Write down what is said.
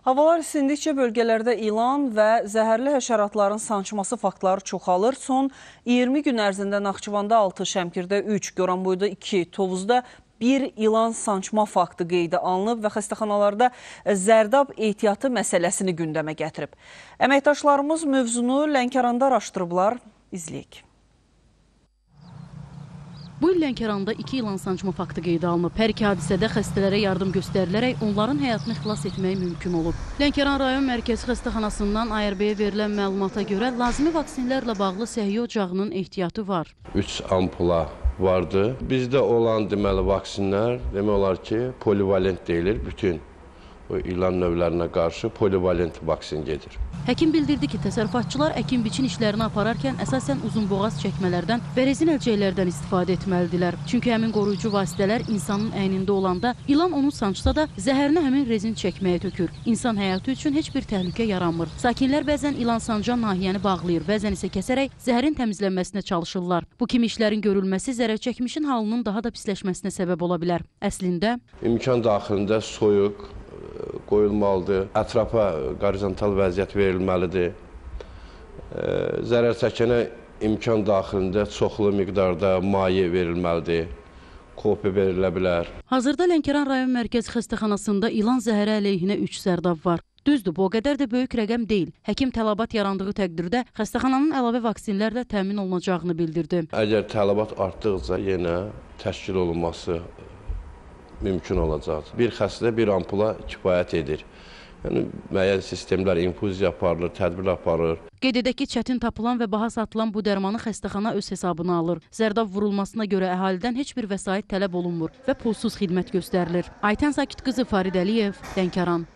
Havalar isindikcə bölgələrdə ilan və zəhərli həşəratların sancması faktları çoxalır. Son 20 gün ərzində Naxçıvanda 6, Şəmkirdə 3, Goranboyda 2, Tovuzda 1 ilan sancma faktı qeydə alınıb və xəstəxanalarda zərdab ehtiyatı məsələsini gündəmə gətirib. Əməkdaşlarımız mövzunu Lənkəranda araşdırıblar, izləyək. Bu il Lənkəranda 2 ilan sancma faktı qeydə alınıb. Hər iki hadisədə xəstələrə yardım göstərilərək onların həyatını xilas etmək mümkün olub. Lənkəran rayon mərkəzi xəstəxanasından ARB-yə verilən məlumata görə lazımi vaksinlərlə bağlı səhiyyə ocağının ehtiyatı var. 3 ampula vardı. Bizdə olan deməli vaksinlər demək olar ki, polivalent deyilir. Bütün o ilan növlərinə qarşı polivalent vaksin gedir. Həkim bildirdi ki, təsərrüfatçılar əkin-biçin işlərini apararkən əsasən uzunboğaz çəkmələrdən və rezin əlcəklərdən istifadə etməlidirlər. Çünki həmin qoruyucu vasitələr insanın əynində olanda ilan onu sancsa da zəhərini həmin rezin çəkməyə tökür. İnsan həyatı üçün heç bir təhlükə yaranmır. Sakinlər bəzən ilan sancan nahiyəni bağlayır, bəzən isə kəsərək zəhərin təmizlənməsinə çalışırlar. Bu kimi işlərin görülməsi zərərçəkmişin halının daha da pisləşməsinə səbəb ola bilər. Əslində, İmkan daxilində soyuq qoyulmalıdır, ətrafa qorizontal vəziyyət verilməlidir. Zərər çəkənə imkan daxilində çoxlu miqdarda maye verilməlidir, kopi verilə bilər. Hazırda Lənkəran rayon mərkəzi xəstəxanasında ilan zəhəri əleyhinə 3 zərdab var. Düzdür, bu o qədər də böyük rəqəm deyil. Həkim tələbat yarandığı təqdirdə xəstəxananın əlavə vaksinlərlə təmin olunacağını bildirdi. Əgər tələbat artdıqca yenə təşkil olunması mümkün olacaq. Bir xəstədə bir ampula kifayət edir. Yəni, müəyyən sistemlər, infuziya aparılır, tədbir aparılır. Qeyd edək ki, çətin tapılan və baha satılan bu dərmanı xəstəxana öz hesabına alır. Zərdab vurulmasına görə əhalidən heç bir vəsait tələb olunmur və pulsuz xidmət göstərilir. Aytən Sakit qızı, Farid Əliyev, Lənkəran.